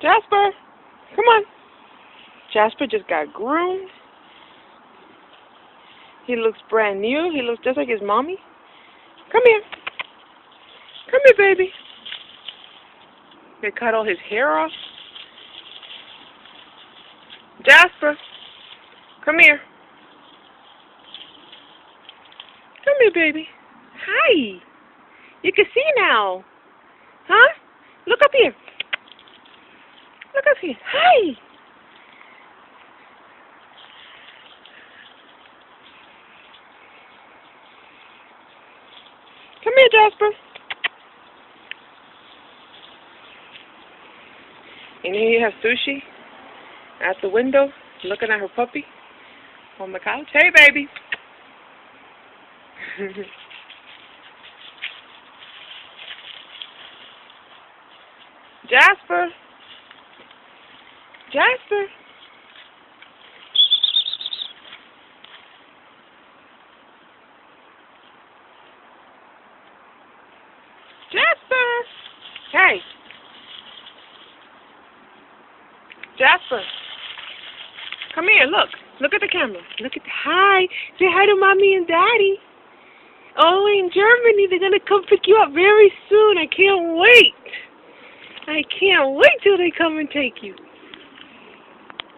Jasper, come on. Jasper just got groomed. He looks brand new. He looks just like his mommy. Come here. Come here, baby. They cut all his hair off. Jasper, come here. Come here, baby. Hi. You can see now. Huh? Look up here. Look up here. Hi. Come here, Jasper. And here you have Sushi at the window looking at her puppy on the couch. Hey, baby. Jasper. Jasper. Jasper. Hey. Jasper. Come here, look. Look at the camera. Look at hi. Say hi to Mommy and Daddy. Oh, in Germany, they're going to come pick you up very soon. I can't wait. I can't wait till they come and take you.